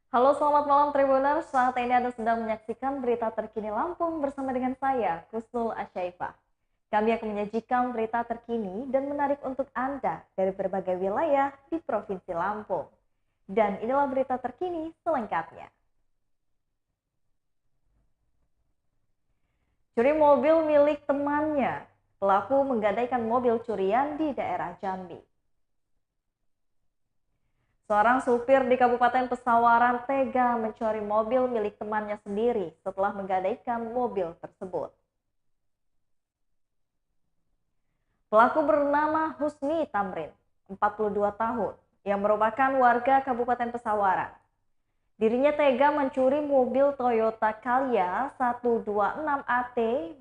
Halo, selamat malam Tribuners. Saat ini Anda sedang menyaksikan berita terkini Lampung bersama dengan saya, Kusnul Asyaifah. Kami akan menyajikan berita terkini dan menarik untuk Anda dari berbagai wilayah di Provinsi Lampung. Dan inilah berita terkini selengkapnya. Curi mobil milik temannya. Pelaku menggadaikan mobil curian di daerah Jambi. Seorang supir di Kabupaten Pesawaran tega mencuri mobil milik temannya sendiri setelah menggadaikan mobil tersebut. Pelaku bernama Husni Tamrin, 42 tahun, yang merupakan warga Kabupaten Pesawaran. Dirinya tega mencuri mobil Toyota Calya 126 AT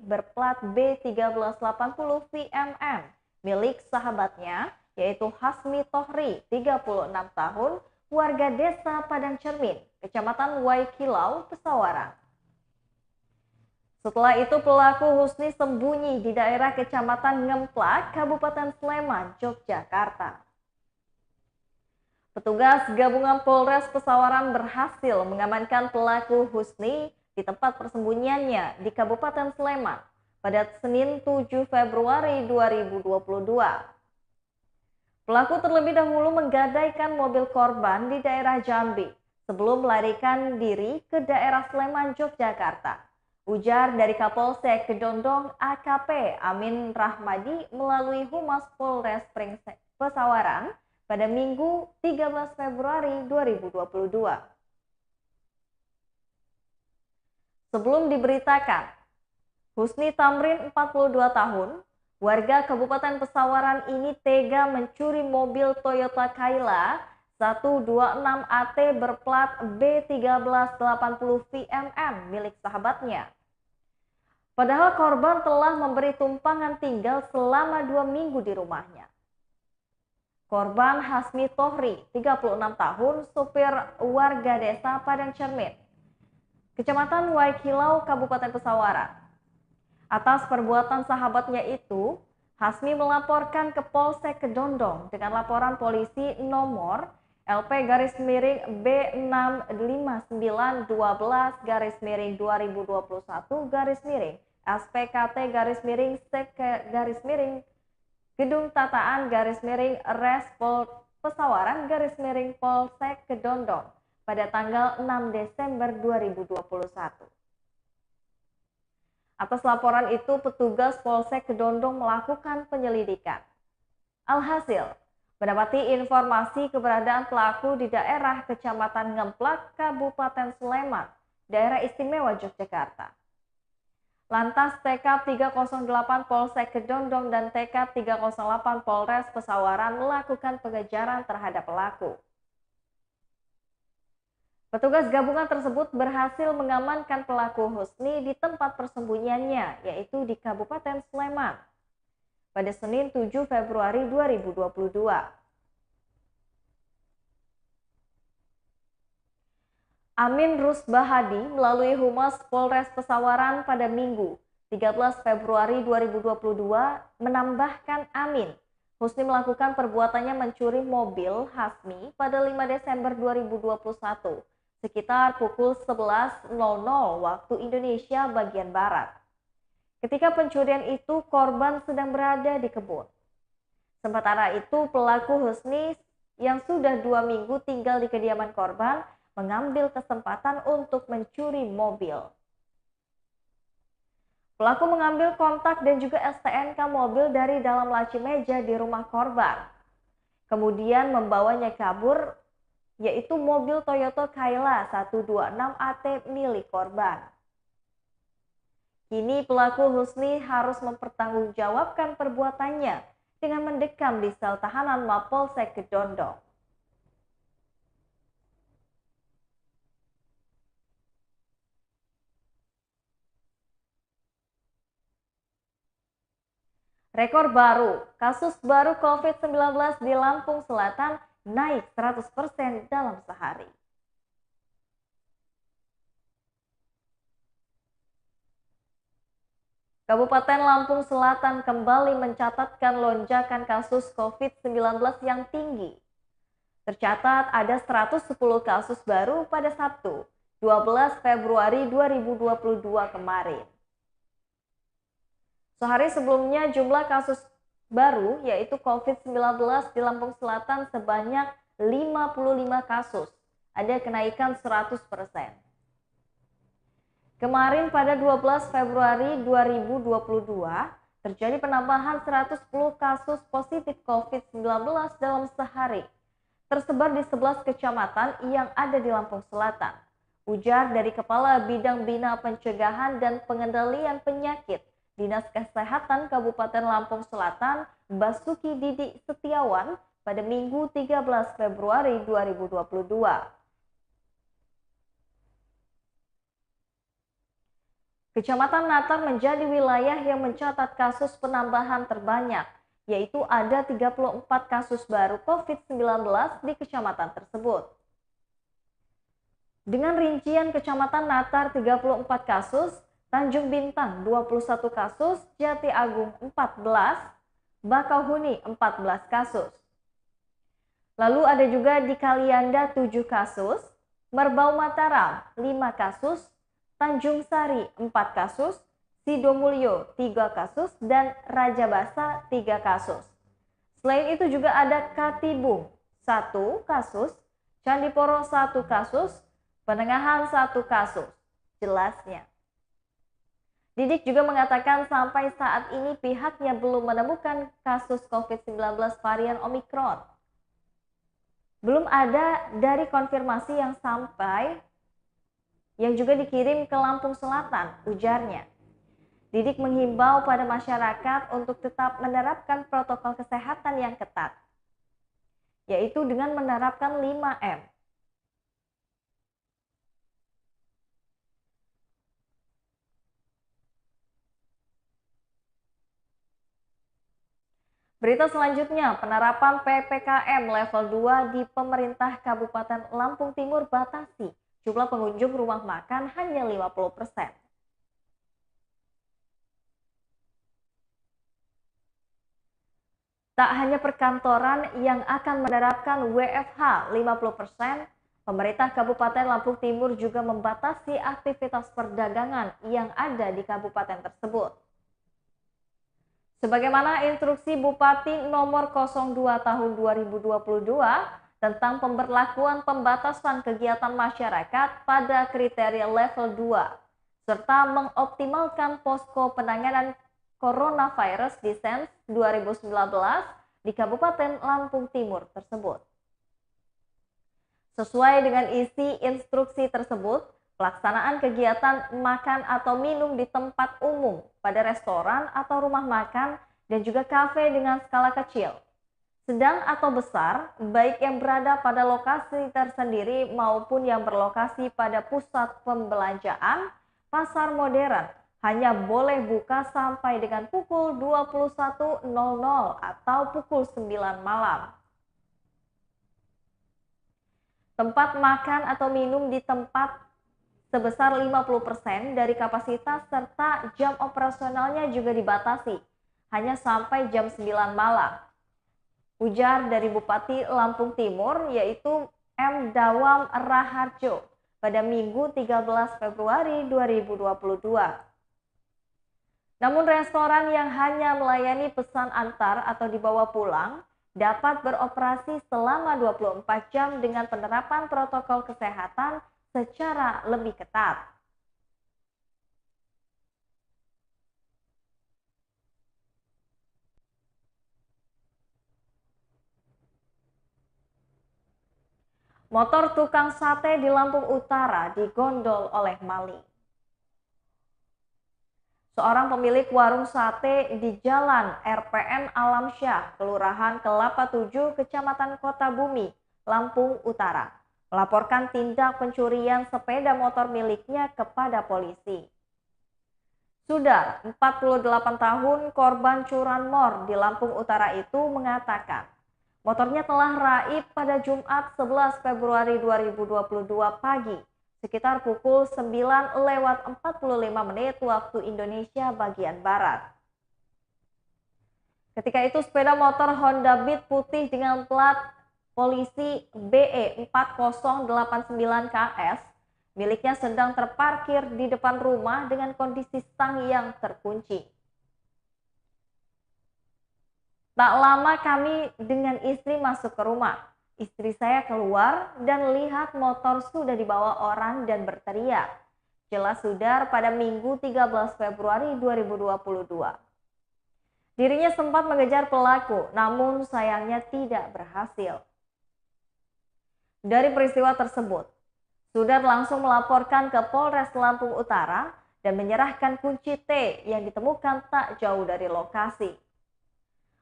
berplat B1380 VMM milik sahabatnya, yaitu Hasmi Tohri, 36 tahun, warga desa Padang Cermin, Kecamatan Waikilau, Pesawaran. Setelah itu pelaku Husni sembunyi di daerah Kecamatan Ngemplak, Kabupaten Sleman, Yogyakarta. Petugas gabungan Polres Pesawaran berhasil mengamankan pelaku Husni di tempat persembunyiannya di Kabupaten Sleman pada Senin 7 Februari 2022. Pelaku terlebih dahulu menggadaikan mobil korban di daerah Jambi sebelum melarikan diri ke daerah Sleman, Yogyakarta. Ujar dari Kapolsek Kedondong AKP Amin Rahmadi melalui Humas Polres Pesawaran pada Minggu 13 Februari 2022. Sebelum diberitakan, Husni Tamrin 42 tahun, warga Kabupaten Pesawaran ini tega mencuri mobil Toyota Calya 126 AT berplat B1380 VMM milik sahabatnya. Padahal korban telah memberi tumpangan tinggal selama 2 minggu di rumahnya. Korban Hasmi Tohri, 36 tahun, supir warga desa Padang Cermin, Kecamatan Waikilau, Kabupaten Pesawaran. Atas perbuatan sahabatnya itu, Hasmi melaporkan ke Polsek Kedondong dengan laporan polisi nomor LP-B 65912-2021- SPKT-SEK- Gedung Tataan Res Pesawaran Polsek Kedondong pada tanggal 6 Desember 2021. Atas laporan itu, petugas Polsek Kedondong melakukan penyelidikan. Alhasil, mendapati informasi keberadaan pelaku di daerah Kecamatan Ngemplak, Kabupaten Sleman, Daerah Istimewa Yogyakarta. Lantas TK 308 Polsek Kedondong dan TK 308 Polres Pesawaran melakukan pengejaran terhadap pelaku. Petugas gabungan tersebut berhasil mengamankan pelaku Husni di tempat persembunyiannya, yaitu di Kabupaten Sleman, pada Senin 7 Februari 2022. Amin Rusbahadi melalui Humas Polres Pesawaran pada Minggu 13 Februari 2022 menambahkan Amin, Husni melakukan perbuatannya mencuri mobil Hasmi pada 5 Desember 2021 sekitar pukul 11.00 waktu Indonesia bagian Barat. Ketika pencurian itu korban sedang berada di kebun. Sementara itu pelaku Husni yang sudah 2 minggu tinggal di kediaman korban mengambil kesempatan untuk mencuri mobil. Pelaku mengambil kontak dan juga STNK mobil dari dalam laci meja di rumah korban. Kemudian membawanya kabur, yaitu mobil Toyota Calya 126 AT milik korban. Kini pelaku Husni harus mempertanggungjawabkan perbuatannya dengan mendekam di sel tahanan Mapolsek Kedondong. Rekor baru, kasus baru COVID-19 di Lampung Selatan naik 100% dalam sehari. Kabupaten Lampung Selatan kembali mencatatkan lonjakan kasus COVID-19 yang tinggi. Tercatat ada 110 kasus baru pada Sabtu, 12 Februari 2022 kemarin. Sehari sebelumnya jumlah kasus baru yaitu COVID-19 di Lampung Selatan sebanyak 55 kasus. Ada kenaikan 100%. Kemarin pada 12 Februari 2022 terjadi penambahan 110 kasus positif COVID-19 dalam sehari. Tersebar di 11 kecamatan yang ada di Lampung Selatan. Ujar dari Kepala Bidang Bina Pencegahan dan Pengendalian Penyakit Dinas Kesehatan Kabupaten Lampung Selatan, Basuki Didi Setiawan pada Minggu 13 Februari 2022. Kecamatan Natar menjadi wilayah yang mencatat kasus penambahan terbanyak, yaitu ada 34 kasus baru COVID-19 di kecamatan tersebut. Dengan rincian Kecamatan Natar 34 kasus, Tanjung Bintang 21 kasus, Jati Agung 14, Bakauheni 14 kasus. Lalu ada juga di Kalianda 7 kasus, Merbau Mataram 5 kasus, Tanjung Sari 4 kasus, Sidomulyo 3 kasus, dan Rajabasa 3 kasus. Selain itu juga ada Katibung 1 kasus, Candiporo 1 kasus, Penengahan 1 kasus. Jelasnya. Didik juga mengatakan sampai saat ini pihaknya belum menemukan kasus COVID-19 varian Omikron. Belum ada dari konfirmasi yang juga dikirim ke Lampung Selatan, ujarnya. Didik menghimbau pada masyarakat untuk tetap menerapkan protokol kesehatan yang ketat, yaitu dengan menerapkan 5M. Berita selanjutnya, penerapan PPKM level 2 di pemerintah Kabupaten Lampung Timur batasi. Jumlah pengunjung rumah makan hanya 50%. Tak hanya perkantoran yang akan menerapkan WFH 50%, pemerintah Kabupaten Lampung Timur juga membatasi aktivitas perdagangan yang ada di kabupaten tersebut. Sebagaimana instruksi Bupati nomor 02 tahun 2022 tentang pemberlakuan pembatasan kegiatan masyarakat pada kriteria level 2, serta mengoptimalkan posko penanganan coronavirus di SENS 2019 di Kabupaten Lampung Timur tersebut. Sesuai dengan isi instruksi tersebut, pelaksanaan kegiatan makan atau minum di tempat umum pada restoran atau rumah makan dan juga kafe dengan skala kecil, sedang atau besar, baik yang berada pada lokasi tersendiri maupun yang berlokasi pada pusat pembelanjaan, pasar modern, hanya boleh buka sampai dengan pukul 21.00 atau pukul 9 malam. Tempat makan atau minum di tempat sebesar 50% dari kapasitas serta jam operasionalnya juga dibatasi, hanya sampai jam 9 malam. Ujar dari Bupati Lampung Timur yaitu M. Dawam Raharjo pada Minggu 13 Februari 2022. Namun restoran yang hanya melayani pesan antar atau dibawa pulang dapat beroperasi selama 24 jam dengan penerapan protokol kesehatan secara lebih ketat. Motor tukang sate di Lampung Utara digondol oleh maling. Seorang pemilik warung sate di Jalan RPN Alamsyah, Kelurahan Kelapa 7, Kecamatan Kota Bumi, Lampung Utara, melaporkan tindak pencurian sepeda motor miliknya kepada polisi. Sudah 48 tahun korban curanmor di Lampung Utara itu mengatakan, motornya telah raib pada Jumat 11 Februari 2022 pagi, sekitar pukul 9:45 waktu Indonesia bagian Barat. Ketika itu sepeda motor Honda Beat putih dengan plat polisi BE 4089 KS miliknya sedang terparkir di depan rumah dengan kondisi stang yang terkunci. Tak lama kami dengan istri masuk ke rumah. Istri saya keluar dan lihat motor sudah dibawa orang dan berteriak. Jelas sudar pada Minggu 13 Februari 2022. Dirinya sempat mengejar pelaku, namun sayangnya tidak berhasil. Dari peristiwa tersebut, Sudar langsung melaporkan ke Polres Lampung Utara dan menyerahkan kunci T yang ditemukan tak jauh dari lokasi.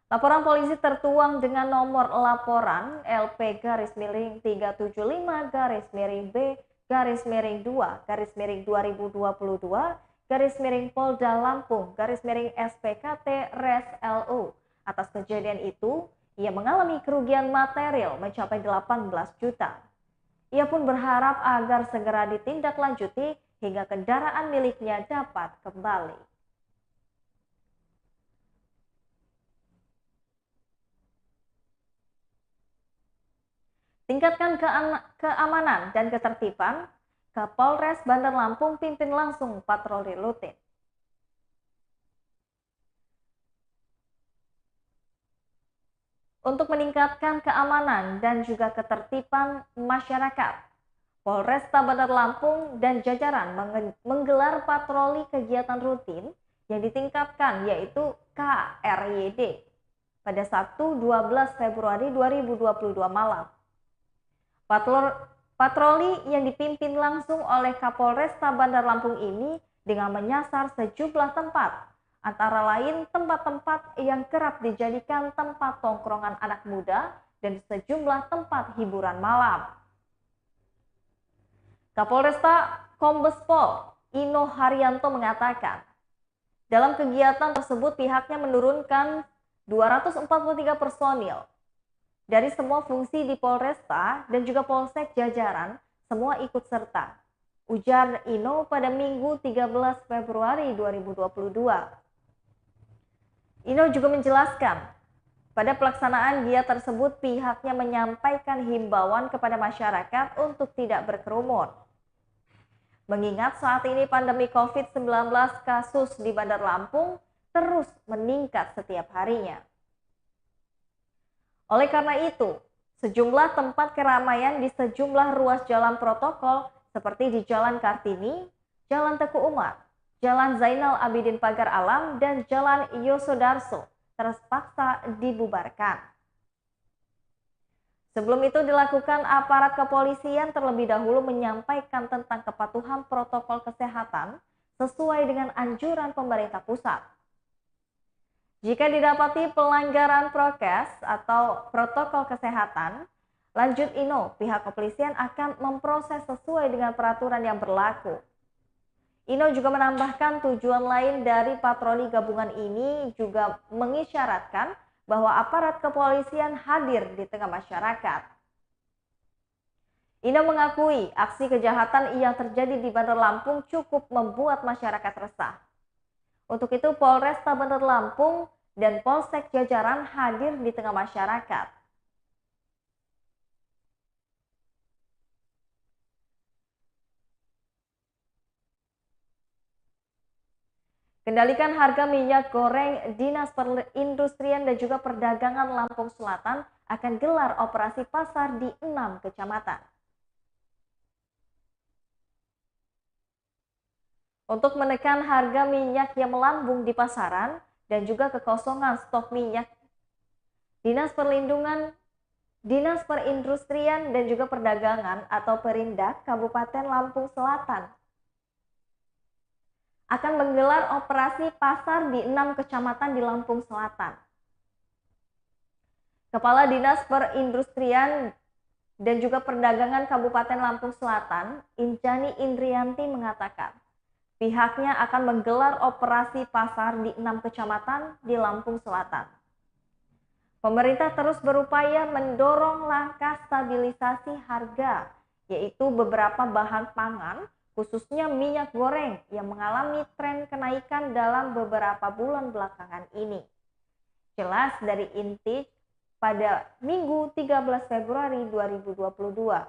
Laporan polisi tertuang dengan nomor laporan LP-375-B-2-2022-Polda Lampung-SPKT Res LU. Atas kejadian itu, ia mengalami kerugian material mencapai 18 juta. Ia pun berharap agar segera ditindaklanjuti hingga kendaraan miliknya dapat kembali. Tingkatkan keamanan dan ketertiban, Kapolres Bandar Lampung pimpin langsung patroli rutin. Untuk meningkatkan keamanan dan juga ketertiban masyarakat, Polresta Bandar Lampung dan jajaran menggelar patroli kegiatan rutin yang ditingkatkan yaitu KRYD pada Sabtu 12 Februari 2022 malam. Patroli yang dipimpin langsung oleh Kapolresta Bandar Lampung ini dengan menyasar sejumlah tempat, antara lain tempat-tempat yang kerap dijadikan tempat tongkrongan anak muda dan sejumlah tempat hiburan malam. Kapolresta Kombes Pol Ino Haryanto mengatakan, dalam kegiatan tersebut pihaknya menurunkan 243 personil dari semua fungsi di Polresta dan juga Polsek jajaran, semua ikut serta. Ujar Ino pada Minggu 13 Februari 2022. Ino juga menjelaskan, pada pelaksanaan giat tersebut pihaknya menyampaikan himbauan kepada masyarakat untuk tidak berkerumun. Mengingat saat ini pandemi COVID-19 kasus di Bandar Lampung terus meningkat setiap harinya. Oleh karena itu, sejumlah tempat keramaian di sejumlah ruas jalan protokol seperti di Jalan Kartini, Jalan Teguh Umar, Jalan Zainal Abidin Pagar Alam, dan Jalan Yosodarso terpaksa dibubarkan. Sebelum itu dilakukan aparat kepolisian terlebih dahulu menyampaikan tentang kepatuhan protokol kesehatan sesuai dengan anjuran pemerintah pusat. Jika didapati pelanggaran prokes atau protokol kesehatan, lanjut Ino, pihak kepolisian akan memproses sesuai dengan peraturan yang berlaku. Ino juga menambahkan tujuan lain dari patroli gabungan ini juga mengisyaratkan bahwa aparat kepolisian hadir di tengah masyarakat. Ino mengakui aksi kejahatan yang terjadi di Bandar Lampung cukup membuat masyarakat resah. Untuk itu Polresta Bandar Lampung dan Polsek jajaran hadir di tengah masyarakat. Kendalikan harga minyak goreng, Dinas Perindustrian dan juga Perdagangan Lampung Selatan akan gelar operasi pasar di 6 kecamatan. Untuk menekan harga minyak yang melambung di pasaran dan juga kekosongan stok minyak, Dinas Perindustrian dan juga Perdagangan atau Perindak Kabupaten Lampung Selatan akan menggelar operasi pasar di 6 kecamatan di Lampung Selatan. Kepala Dinas Perindustrian dan juga Perdagangan Kabupaten Lampung Selatan, Injani Indrianti mengatakan, pihaknya akan menggelar operasi pasar di 6 kecamatan di Lampung Selatan. Pemerintah terus berupaya mendorong langkah stabilisasi harga, yaitu beberapa bahan pangan, khususnya minyak goreng yang mengalami tren kenaikan dalam beberapa bulan belakangan ini. Jelas dari Intich, pada Minggu 13 Februari 2022.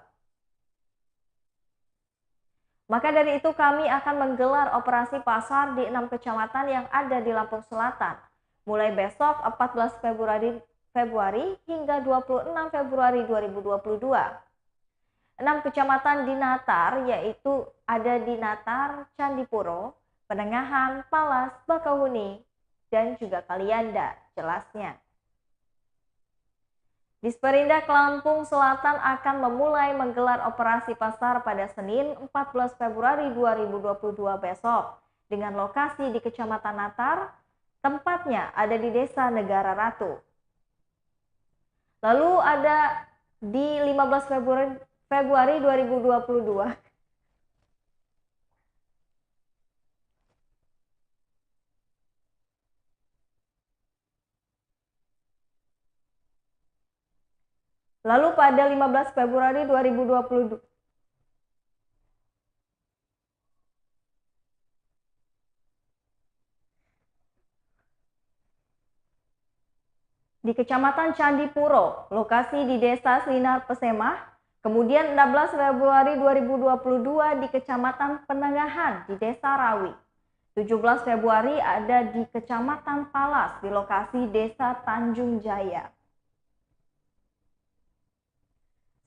Maka dari itu kami akan menggelar operasi pasar di 6 kecamatan yang ada di Lampung Selatan, mulai besok 14 Februari hingga 26 Februari 2022. 6 kecamatan di Natar yaitu ada di Natar, Candipuro, Penengahan, Palas, Bakauheni, dan juga Kalianda, jelasnya. Disperindak Lampung Selatan akan memulai menggelar operasi pasar pada Senin 14 Februari 2022 besok dengan lokasi di Kecamatan Natar, tempatnya ada di Desa Negara Ratu. Lalu ada di 15 Februari 2022. Lalu pada 15 Februari 2022 di Kecamatan Candipuro, lokasi di Desa Sinar Pesemah. Kemudian 16 Februari 2022 di Kecamatan Penengahan di Desa Rawi. 17 Februari ada di Kecamatan Palas di lokasi Desa Tanjung Jaya.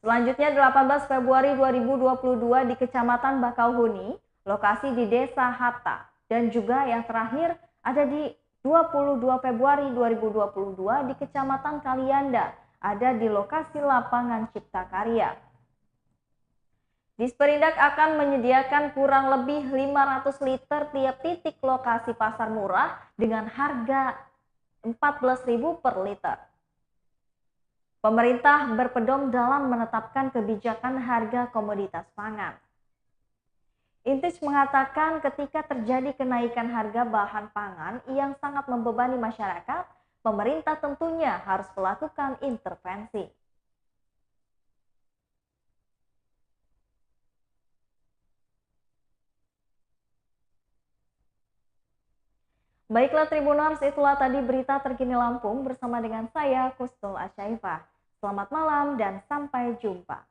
Selanjutnya 18 Februari 2022 di Kecamatan Bakauheni, lokasi di Desa Hatta. Dan juga yang terakhir ada di 22 Februari 2022 di Kecamatan Kalianda, ada di lokasi lapangan Cipta Karya. Disperindak akan menyediakan kurang lebih 500 liter tiap titik lokasi pasar murah dengan harga Rp14.000 per liter. Pemerintah berpedoman dalam menetapkan kebijakan harga komoditas pangan. Intich mengatakan ketika terjadi kenaikan harga bahan pangan yang sangat membebani masyarakat, pemerintah tentunya harus melakukan intervensi. Baiklah Tribuners, itulah tadi berita terkini Lampung bersama dengan saya Kustul Asyaifah. Selamat malam dan sampai jumpa.